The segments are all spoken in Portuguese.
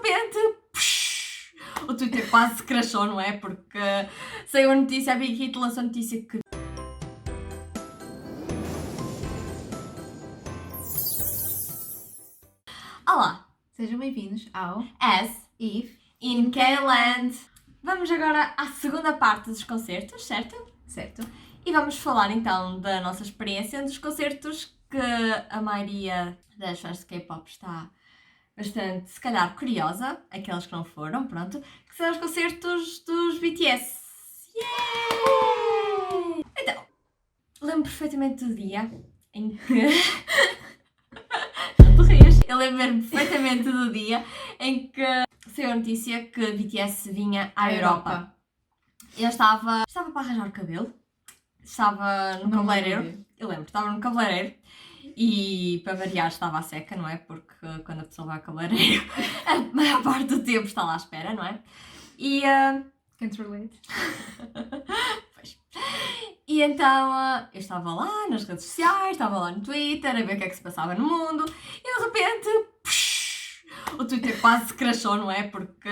repente, o Twitter quase se crashou, não é? Porque saiu a notícia, a Big Hit lançou a notícia que... Olá! Sejam bem-vindos ao As Eve in K-Land. Vamos agora à segunda parte dos concertos, certo? Certo? E vamos falar então da nossa experiência dos concertos, que a maioria das fãs de K-pop está bastante, se calhar, curiosa, aqueles que não foram, pronto, que são os concertos dos BTS. Yay! Então, lembro perfeitamente do dia em que... Não te rias. Eu lembro-me perfeitamente do dia em que saiu a notícia que BTS vinha à Europa. Eu estava para arranjar o cabelo, estava no cabeleireiro, eu lembro, estava no cabeleireiro e, para variar, estava à seca, não é? Porque quando a pessoa vai ao cabeleireiro, a maior parte do tempo está lá à espera, não é? E... Can't relate. Pois. E então eu estava lá nas redes sociais, estava lá no Twitter, a ver o que é que se passava no mundo e de repente... O Twitter quase se crashou, não é? Porque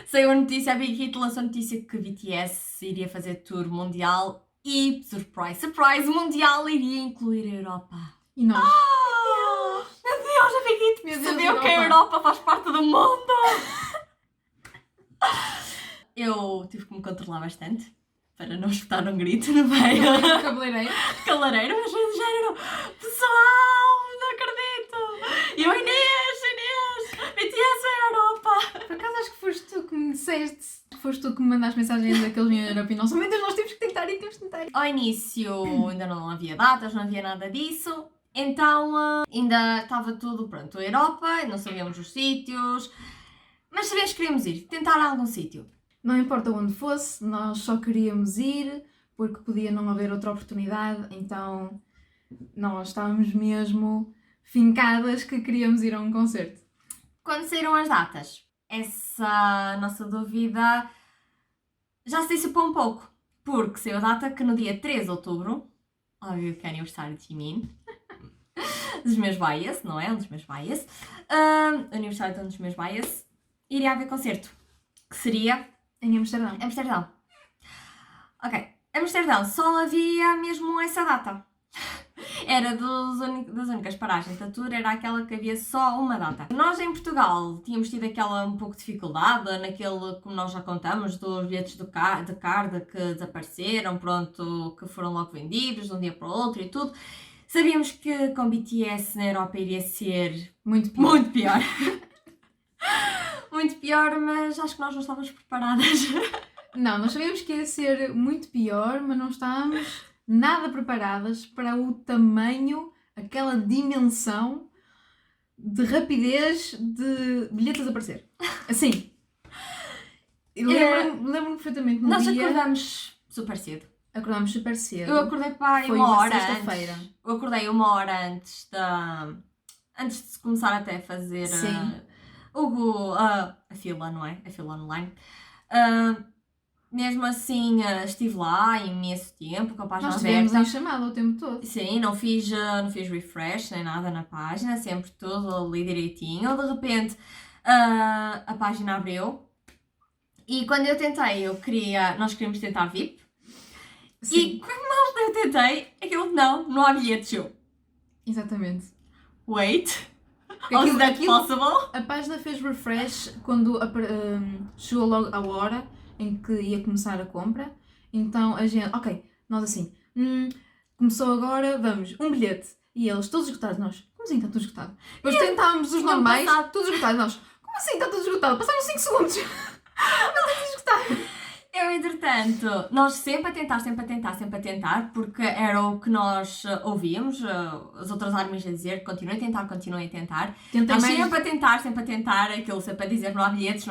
saiu a notícia, a Big Hit lançou a notícia que BTS iria fazer tour mundial e, surprise, surprise, o mundial iria incluir a Europa. E nós? Meu Deus, a Big Hit percebeu que a Europa faz parte do mundo! Eu tive que me controlar bastante para não escutar um grito no meio. Cabeleireiro? Cabeleireiro, mas foi do género: pessoal, não acredito! E eu, Inês, BTS é a Europa! Por acaso acho que foste tu que me disseste, foste tu que me mandaste mensagens daqueles vinham à Europa e nós, meu Deus, nós temos que tentar e temos que tentar. Ao início ainda não havia datas, não havia nada disso, então ainda estava tudo pronto. A Europa, não sabíamos os sítios, mas sabíamos que queríamos ir, tentar a algum sítio. Não importa onde fosse, nós só queríamos ir porque podia não haver outra oportunidade, então nós estávamos mesmo fincadas que queríamos ir a um concerto. Quando saíram as datas, essa nossa dúvida já se dissipou um pouco, porque saiu a data que no dia 13 de outubro, óbvio que é aniversário de Jimin, dos meus bias, não é? Um dos meus bias, aniversário de um dos meus bias, iria haver concerto, que seria... Em Amsterdão. Amsterdão. Ok, Amsterdão só havia mesmo essa data. Era das únicas paragens da tour, era aquela que havia só uma data. Nós em Portugal tínhamos tido aquela um pouco de dificuldade, naquele, como nós já contamos, dos bilhetes de carga que desapareceram, pronto, que foram logo vendidos de um dia para o outro e tudo. Sabíamos que com BTS na Europa iria ser muito pior. Muito pior. Muito pior, mas acho que nós não estávamos preparadas. Não, nós sabíamos que ia ser muito pior, mas não estávamos nada preparadas para o tamanho, aquela dimensão de rapidez de bilhetes a desaparecer. Assim. Lembro-me perfeitamente no nós dia... Nós acordámos super cedo. Acordámos super cedo. Eu acordei para Foi uma hora sexta-feira. antes. Eu acordei uma hora antes antes de se começar até a fazer a fila, não é? A fila online. Mesmo assim, estive lá imenso tempo com a página aberta. Nós estivemos em chamada o tempo todo. Sim, não fiz refresh nem nada na página, sempre tudo ali direitinho. De repente, a página abriu e quando eu tentei, nós queríamos tentar VIP. Sim. E quando eu tentei, aquilo não há bilhetes. Exatamente. Wait. How is that possible? A página fez refresh quando chegou logo a hora em que ia começar a compra. Então a gente, ok, nós assim, começou agora, vamos, um bilhete. E eles, todos esgotados, nós, como assim está tudo esgotado? Depois tentávamos os normais, todos esgotados, nós, como assim está tudo esgotado? Passaram 5 segundos. Não está tudo esgotado. Eu, entretanto, nós sempre a tentar, porque era o que nós ouvíamos, as outras armas a dizer, continuem a tentar. Nós sempre a tentar, aquilo sempre a dizer, não há bilhetes.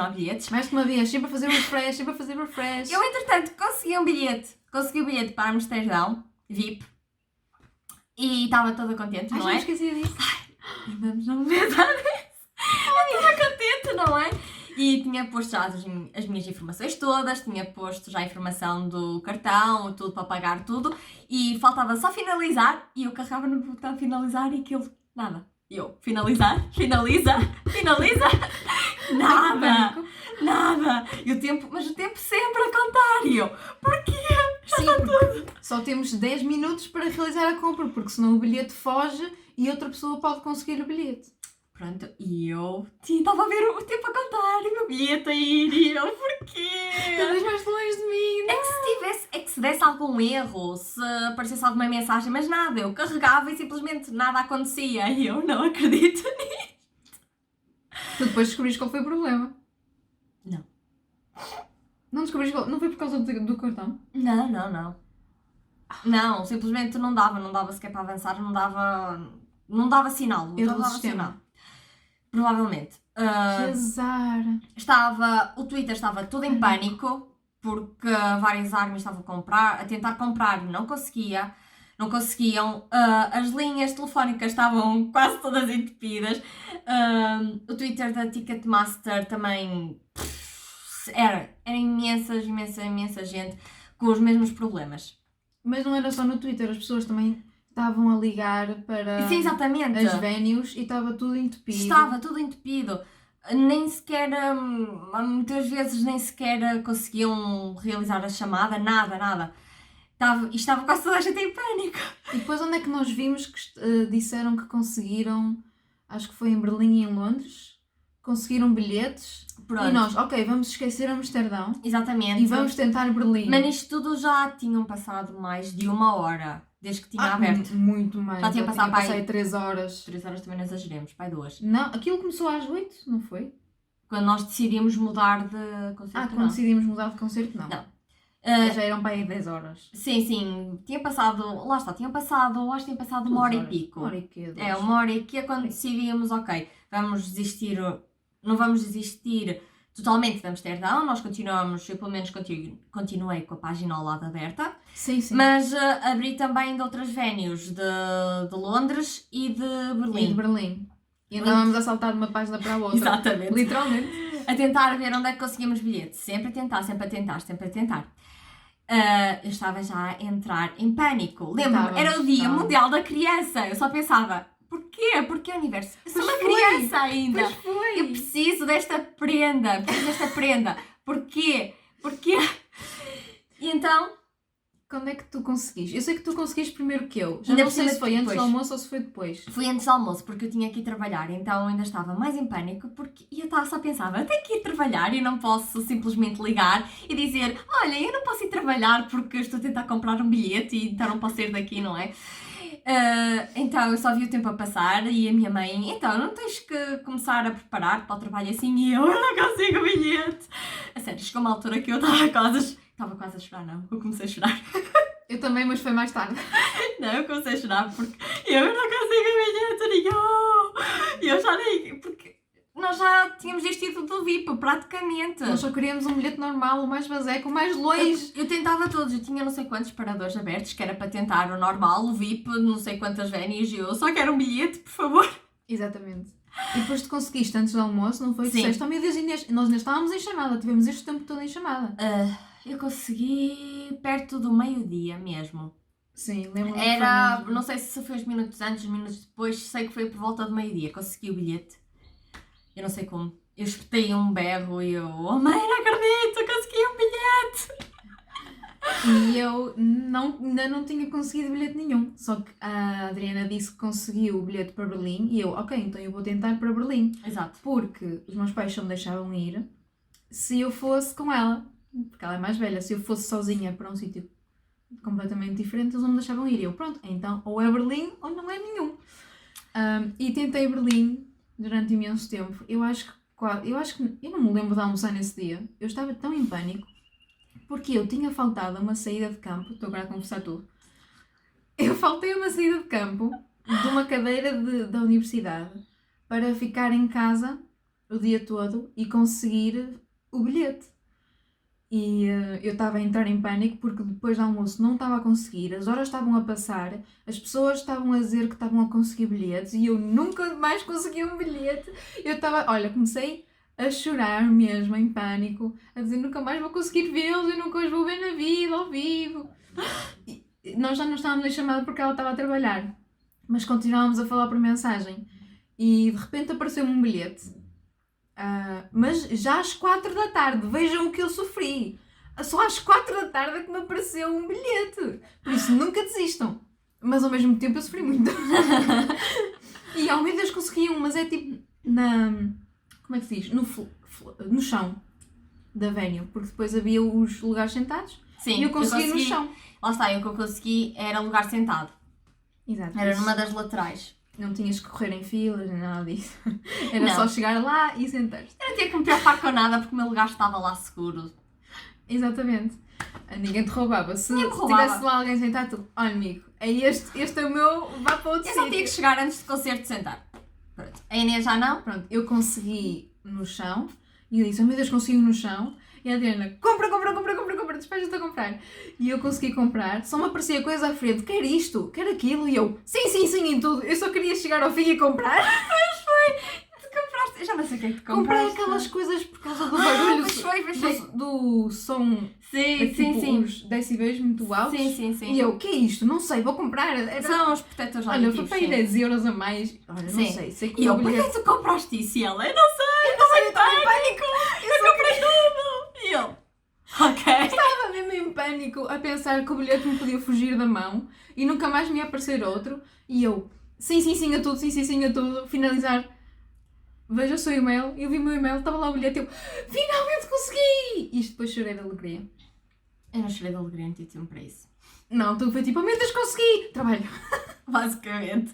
Mais que uma vez, sempre a fazer refresh. Eu, entretanto, consegui o bilhete para Amsterdão, VIP, e estava toda contente, não é? Ai, esqueci disso. Ai, vamos não me pensar nisso. Eu estava contente, não é? E tinha posto já as minhas informações todas, tinha posto já a informação do cartão, tudo para pagar tudo, e faltava só finalizar, e eu carregava no botão finalizar e aquilo, nada. E eu, finaliza, nada, Pânico. nada. E o tempo, mas o tempo sempre a contar. E eu, porquê? Sim, porque só temos 10 minutos para realizar a compra, porque senão o bilhete foge e outra pessoa pode conseguir o bilhete. Pronto, e eu estava a ver o tempo a contar e o meu bilhete a ir e eu, porquê? Cada vez mais longe de mim. É que se desse algum erro, se aparecesse alguma mensagem, mas nada, eu carregava e simplesmente nada acontecia e eu não acredito. Tu depois descobriste qual foi o problema. Não. Não descobriste qual... Não foi por causa do cartão? Não. Não, simplesmente não dava sequer para avançar, não dava sinal. Erro Não do dava sistema. sinal. Provavelmente. Que azar. O Twitter estava tudo em pânico porque várias armas estavam a tentar comprar e não conseguiam. As linhas telefónicas estavam quase todas entupidas. O Twitter da Ticketmaster também era imensa gente com os mesmos problemas. Mas não era só no Twitter, as pessoas também estavam a ligar para Sim, exatamente. as venues e estava tudo entupido. Estava tudo entupido. Nem sequer, muitas vezes nem sequer conseguiam realizar a chamada, nada. Estava quase toda a gente em pânico. E depois onde é que nós vimos que disseram que conseguiram, acho que foi em Berlim e em Londres, conseguiram bilhetes. Pronto. E nós, ok, vamos esquecer Amsterdão Exatamente. e vamos tentar Berlim. Mas nisto tudo já tinham passado mais de 1 hora, desde que tinha aberto. Muito mais. Já tinha passado para aí 3 horas. 3 horas também não exageremos, pai 2. Não, aquilo começou às 8, não foi? Quando nós decidimos mudar de concerto, Quando não. decidimos mudar de concerto, não. Não. Já eram para aí 10 horas. Sim, tinha passado 1 hora e pico. 1 hora e quê? 1 hora e que é quando decidíamos, ok, não vamos desistir totalmente de Amsterdão, nós continuamos, eu pelo menos continuei com a página ao lado aberta, Sim. mas abri também de outras venues, de Londres e de Berlim. E de Berlim. E andávamos a saltar de uma página para a outra. Exatamente. Literalmente. A tentar ver onde é que conseguíamos bilhete, sempre a tentar. Eu estava já a entrar em pânico. Lembro-me, era o Dia Mundial da Criança. Eu só pensava, porquê? Porquê universo? Eu sou uma criança ainda. Pois foi. Eu preciso desta prenda. Porquê? E então, Quando é que tu conseguiste? Eu sei que tu conseguiste primeiro que eu. Já Ainda não por sei cima se foi antes depois. do almoço ou se foi depois. fui antes do almoço porque eu tinha que ir trabalhar, então ainda estava mais em pânico e eu só pensava, eu tenho que ir trabalhar e não posso simplesmente ligar e dizer, olha, eu não posso ir trabalhar porque eu estou a tentar comprar um bilhete e então não posso sair daqui, não é? Então eu só vi o tempo a passar e a minha mãe, então não tens que começar a preparar para o trabalho assim e eu não consigo o bilhete. A sério, chegou uma altura que eu estava quase a chorar, não, eu comecei a chorar. Eu também, mas foi mais tarde. Não, eu comecei a chorar porque eu não consigo o bilhete nenhum. E eu já nem, porque nós já tínhamos desistido do VIP, praticamente. Nós só queríamos um bilhete normal, o mais baseco, o mais longe. Eu tentava todos, eu tinha não sei quantos paradores abertos, que era para tentar o normal, o VIP, não sei quantas venues, e eu só quero um bilhete, por favor. Exatamente. E depois tu conseguiste antes do almoço, não foi? Sim. Disseste, oh meu Deus, Inês, nós ainda estávamos em chamada, tivemos este tempo todo em chamada. Eu consegui perto do meio-dia mesmo. Sim, lembro-me. Era, não sei se foi uns minutos antes, uns minutos depois, sei que foi por volta do meio-dia, consegui o bilhete. Eu não sei como. Eu espetei um berro e eu, oh mãe, não acredito, consegui um bilhete! E eu ainda não tinha conseguido bilhete nenhum. Só que a Adriana disse que conseguiu o bilhete para Berlim e eu, ok, então eu vou tentar para Berlim. Exato. Porque os meus pais só me deixavam ir se eu fosse com ela. Porque ela é mais velha. Se eu fosse sozinha para um sítio completamente diferente, eles não me deixavam ir. E eu, pronto, então ou é Berlim ou não é nenhum. E tentei Berlim durante imenso tempo. Eu não me lembro de almoçar nesse dia. Eu estava tão em pânico porque eu tinha faltado a uma saída de campo. Estou agora a confessar tudo. Eu faltei a uma saída de campo de uma cadeira da universidade para ficar em casa o dia todo e conseguir o bilhete. E eu estava a entrar em pânico porque depois do almoço não estava a conseguir, as horas estavam a passar, as pessoas estavam a dizer que estavam a conseguir bilhetes e eu nunca mais consegui um bilhete. Comecei a chorar mesmo, em pânico, a dizer nunca mais vou conseguir vê-los, eu nunca os vou ver na vida, ao vivo. E nós já não estávamos em chamada porque ela estava a trabalhar, mas continuávamos a falar por mensagem. e de repente apareceu-me um bilhete. Mas já às 4 da tarde, vejam o que eu sofri. Só às 4 da tarde é que me apareceu um bilhete. Por isso, nunca desistam. Mas ao mesmo tempo eu sofri muito. E ao meu Deus consegui um, mas é tipo como é que se diz? No chão da venue, porque depois havia os lugares sentados. Sim, e eu consegui no chão. Lá está, o que eu consegui era lugar sentado. Exato. Era numa das laterais. Não tinhas que correr em filas, nem nada disso. Era Não. só chegar lá e sentar-te. Eu não tinha que me preocupar com nada porque o meu lugar estava lá seguro. Exatamente. Ninguém te roubava. Se Ninguém me roubava. tivesse lá alguém sentado, tu, olha amigo, é este é o meu, vá para outro Eu só tinha que sítio. chegar antes do concerto sentar. Pronto. A Inês já não. Pronto, eu consegui no chão e eu disse, oh meu Deus, consegui no chão. E a Adriana, compra, despeja-te a comprar. E eu consegui comprar, só me aparecia coisa à frente, quer isto, quer aquilo, e eu, sim, em tudo. Eu só queria chegar ao fim e comprar. Tu compraste. Eu já não sei o que é que tu Comprei compraste. aquelas coisas por causa do barulho, pois foi. do som, Sim, tipo, os decibéis muito altos. Sim. E eu, o que é isto? Não sei, vou comprar. Era... São os protetores Olha, auditivos. foi para aí 10 euros a mais. Olha, Sim. não sei que E eu, o porquê bilhete... tu compraste isso? E ela, eu não sei, eu estava em pânico. eu comprei tudo. E eu, ok. Estava mesmo em pânico a pensar que o bilhete me podia fugir da mão e nunca mais me ia aparecer outro. E eu, sim a tudo, finalizar. Veja o seu e-mail, eu vi o meu e-mail, estava lá o bilhete, eu, finalmente consegui! E isto depois chorei de alegria. Eu não chorei de alegria, não tive tempo para isso. Não, tu foi tipo, oh meu Deus, consegui! Trabalho. Basicamente.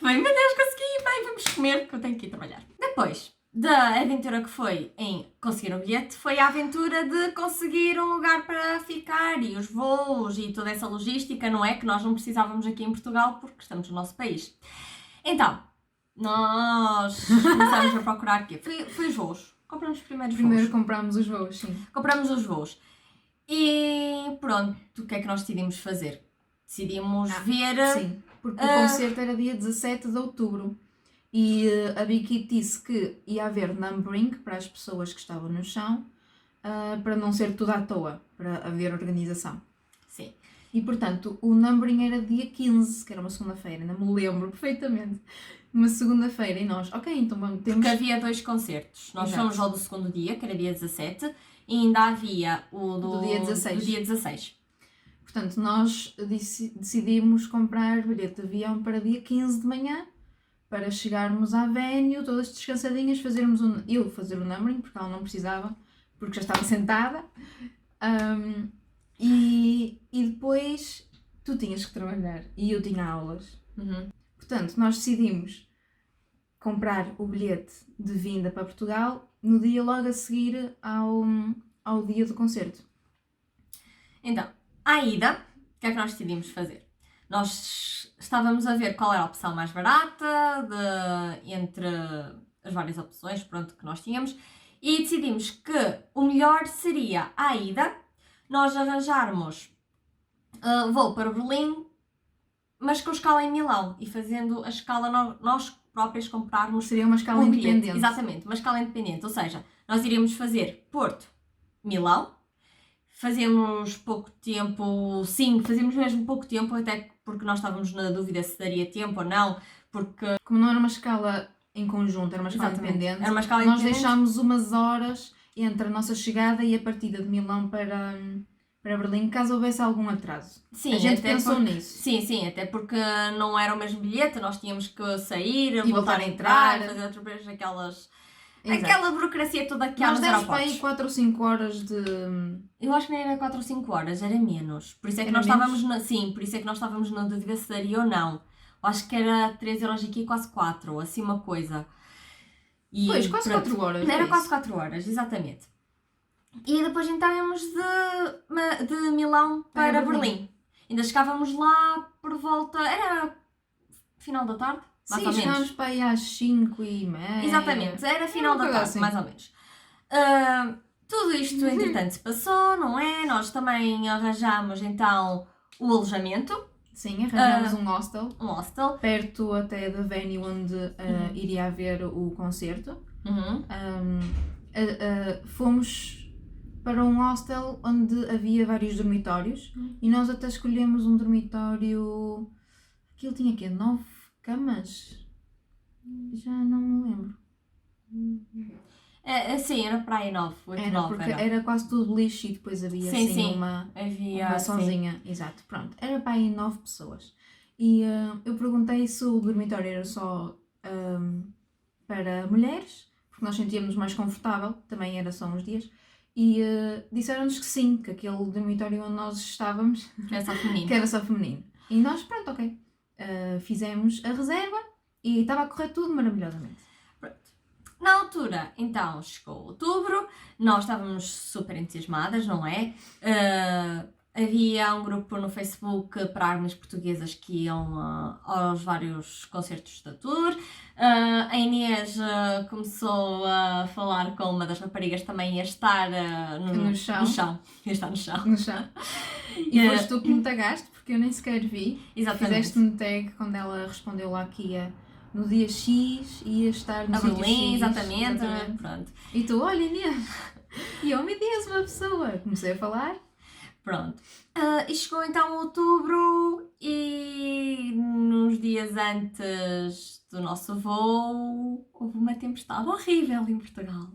Foi, meu Deus, consegui, bem, vamos comer que eu tenho que ir trabalhar. Depois da aventura que foi em conseguir um bilhete, foi a aventura de conseguir um lugar para ficar e os voos e toda essa logística, não é? Que nós não precisávamos aqui em Portugal porque estamos no nosso país. Então, nós começámos a procurar aqui. Foi os voos. Compramos os primeiros voos. Primeiro comprámos os voos, sim. Compramos os voos. E pronto, o que é que nós decidimos fazer? Decidimos ver... Sim, porque o concerto era dia 17 de outubro. E a Vicky disse que ia haver numbering para as pessoas que estavam no chão, para não ser tudo à toa, para haver organização. Sim. E portanto, o numbering era dia 15, que era uma segunda-feira, ainda me lembro perfeitamente. Uma segunda-feira e nós, ok, então vamos, temos... Porque havia 2 concertos. Nós Exato. fomos ao do segundo dia, que era dia 17, e ainda havia o Do dia 16. do dia 16. Portanto, nós decidimos comprar bilhete de avião para dia 15 de manhã, para chegarmos à venue, todas descansadinhas, eu fazer o numbering, porque ela não precisava, porque já estava sentada. E depois tu tinhas que trabalhar e eu tinha aulas. Uhum. Portanto, nós decidimos comprar o bilhete de vinda para Portugal no dia logo a seguir ao dia do concerto. Então, à ida, o que é que nós decidimos fazer? Nós estávamos a ver qual era a opção mais barata entre as várias opções, pronto, que nós tínhamos, e decidimos que o melhor seria à ida nós arranjarmos voo para Berlim, mas com escala em Milão, e fazendo a escala nós próprios comprarmos. Seria uma escala bilhete. independente. Exatamente, uma escala independente, ou seja, nós iríamos fazer Porto, Milão, fazemos pouco tempo, sim, fazemos mesmo pouco tempo, até porque nós estávamos na dúvida se daria tempo ou não, porque... Como não era uma escala em conjunto, era uma escala Exatamente. independente, Era uma escala nós independente. deixámos umas horas entre a nossa chegada e a partida de Milão para Berlim, caso houvesse algum atraso. Sim, A gente até pensou porque- nisso. Sim, até porque não era o mesmo bilhete, nós tínhamos que sair, E voltar a entrar, entrar. fazer outra vez Exato. aquela burocracia toda que há Nós nos demos para aí aeroportos. 4 ou 5 horas de... Eu acho que nem era 4 ou 5 horas, era menos. Por isso é que Era nós menos? estávamos por isso é que nós estávamos na dúvida se daria ou não. Eu acho que era 3 euros aqui, quase 4, assim uma coisa. E, Pois, quase pronto. 4 horas. Era é quase isso. 4 horas, exatamente. E depois então íamos de Milão para Berlim. Berlim. Ainda chegávamos lá por volta... Era final da tarde? Mais Sim, ou menos. chegámos para aí às 5h30. Exatamente, era final da coisa tarde, assim. mais ou menos. Tudo isto, entretanto, se passou, não é? Nós também arranjámos então o alojamento, Sim, arranjámos um hostel, um hostel. perto até da venue onde iria haver o concerto. Uhum. Fomos para um hostel onde havia vários dormitórios e nós até escolhemos um dormitório... Aquilo tinha quê? 9 camas? Já não me lembro. Sim, era para aí 9, 8, Era 9 porque era. era quase tudo lixo e depois havia Sim, assim sim. uma Havia, sim. sozinha. Exato, pronto. Era para aí 9 pessoas. E eu perguntei se o dormitório era só para mulheres, porque nós sentíamos mais confortável, também era só uns dias. E disseram-nos que sim, que aquele dormitório onde nós estávamos Que era só feminino. que era só feminino. E nós, pronto, ok. Fizemos a reserva e estava a correr tudo maravilhosamente. Na altura, então, chegou outubro, nós estávamos super entusiasmadas, não é? Havia um grupo no Facebook para armas portuguesas que iam aos vários concertos da tour. A Inês começou a falar com uma das raparigas também ia estar No chão. Ia estar no chão. No chão. E foste tu que me tagaste, porque eu nem sequer vi. Exatamente. Fizeste-me tag quando ela respondeu lá que ia no dia X, ia estar no A sítio Berlim, X. exatamente. Pronto. E tu, olha Inês, e eu me diz uma pessoa. Comecei a falar. Pronto. E chegou então outubro e nos dias antes do nosso voo houve uma tempestade horrível em Portugal.